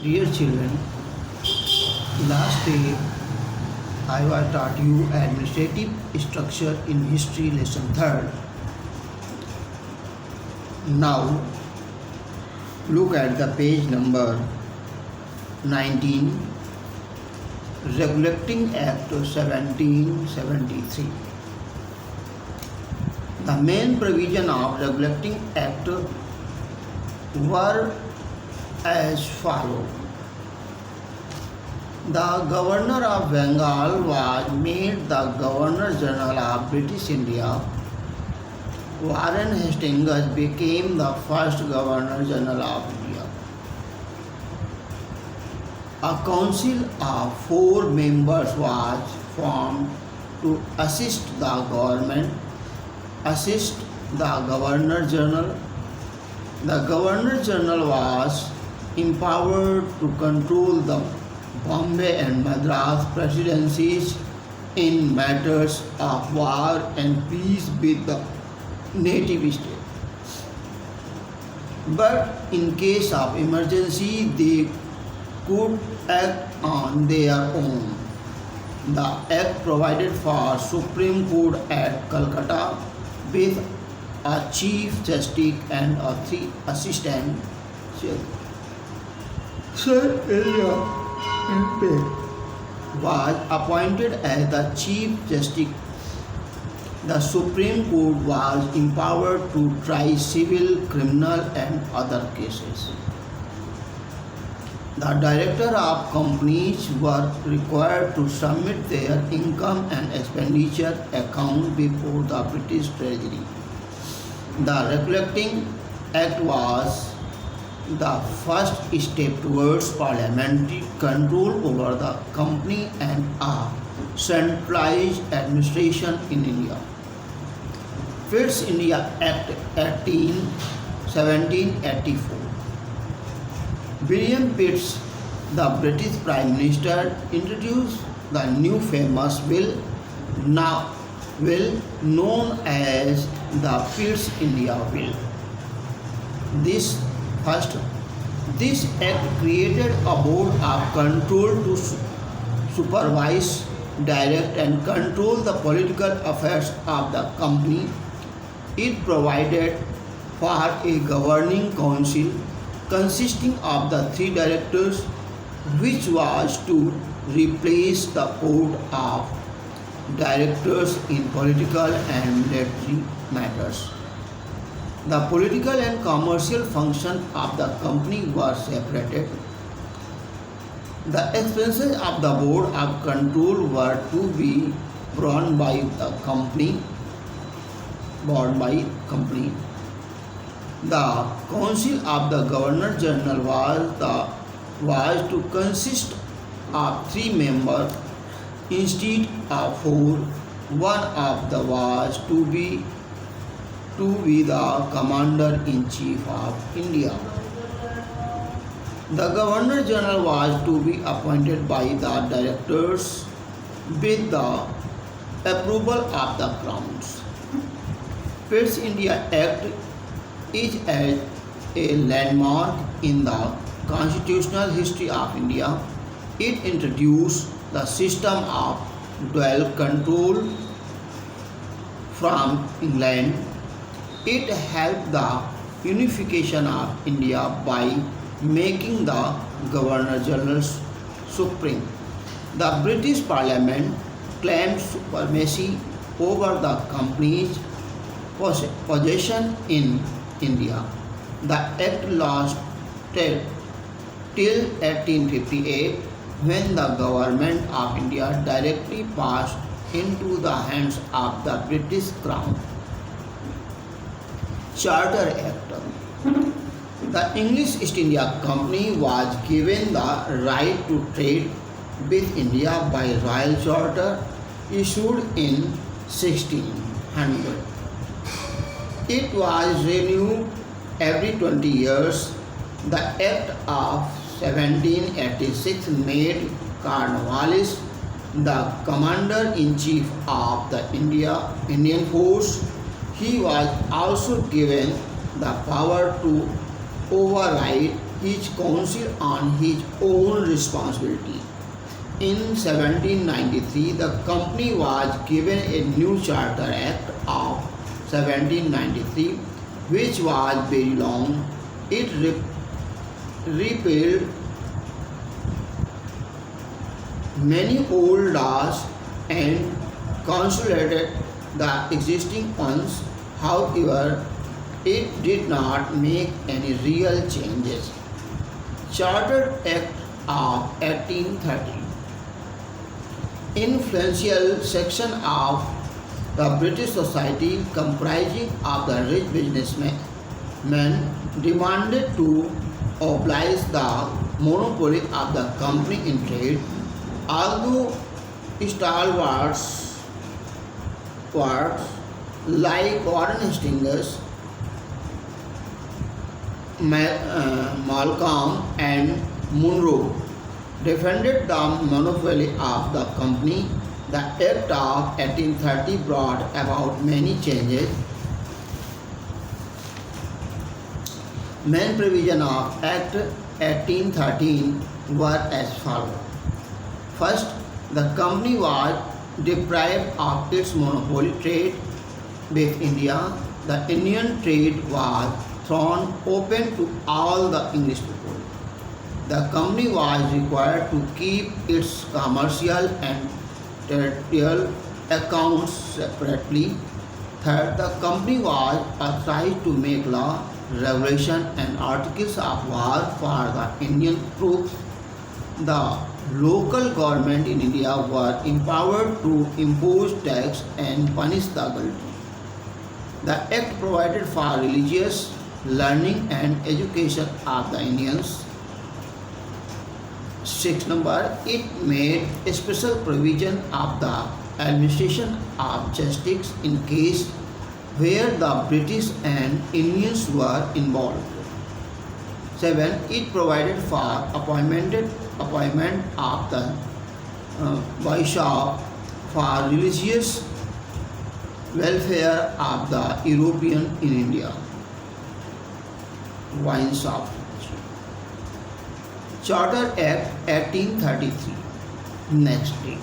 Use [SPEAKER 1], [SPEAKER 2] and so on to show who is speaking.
[SPEAKER 1] Dear children, last day I was taught you administrative structure in history lesson 3rd. Now look at the page number 19, Regulating Act 1773. The main provision of Regulating Act were as follows. The Governor of Bengal was made the Governor General of British India. Warren Hastings became the first Governor General of India. A council of 4 members was formed to assist the government, assist the Governor General. The Governor General was empowered to control the Bombay and Madras presidencies in matters of war and peace with the native state. But in case of emergency, they could act on their own. The Act provided for Supreme Court at Calcutta with a Chief Justice and a 3 assistant judges. Sir Elijah was appointed as the Chief Justice. The Supreme Court was empowered to try civil, criminal and other cases. The director of companies were required to submit their income and expenditure account before the British Treasury. The Regulating Act was the first step towards parliamentary control over the company and a centralized administration in India. Pitt's India Act 1784. William Pitt, the British Prime Minister, introduced the new famous bill, now known as the Pitt's India Bill. This act created a board of control to supervise, direct and control the political affairs of the company. It provided for a governing council consisting of the 3 directors, which was to replace the board of directors in political and military matters. The political and commercial functions of the company were separated. The expenses of the board of control were to be borne by the company. The council of the Governor General was to consist of 3 members instead of 4. One of them was to be the Commander-in-Chief of India. The Governor General was to be appointed by the directors with the approval of the Crown. Pitt's India Act is a landmark in the constitutional history of India. It introduced the system of dual control from England. It helped the unification of India by making the Governor General supreme. The British Parliament claimed supremacy over the company's possession in India. The act lasted till 1858, when the government of India directly passed into the hands of the British Crown. Charter Act. The English East India Company was given the right to trade with India by Royal Charter issued in 1600. It was renewed every 20 years. The Act of 1786 made Cornwallis the Commander-in-Chief of the Indian Force. He was also given the power to override his council on his own responsibility. In 1793, the company was given a new Charter Act of 1793, which was very long. It repealed many old laws and consolidated the existing ones. However, it did not make any real changes. Charter Act of 1830, influential section of the British society comprising of the rich businessmen demanded to abolish the monopoly of the company in trade. Although stalwarts like Warren Hastings, Malcolm and Monroe defended the monopoly of the company, the Act of 1830 brought about many changes. Main provisions of Act 1813 were as follows. First, the company was deprived of its monopoly trade with India. The Indian trade was thrown open to all the English people. The company was required to keep its commercial and territorial accounts separately. Third, the company was authorized to make law, regulation and articles of war for the Indian troops. The local government in India were empowered to impose tax and punish the guilty. The Act provided for religious learning and education of the Indians. 6 number, it made a special provision of the administration of justice in case where the British and Indians were involved. 7. It provided for appointment of the bishop for religious welfare of the European in India. Wine shop. Charter Act 1833. Next day.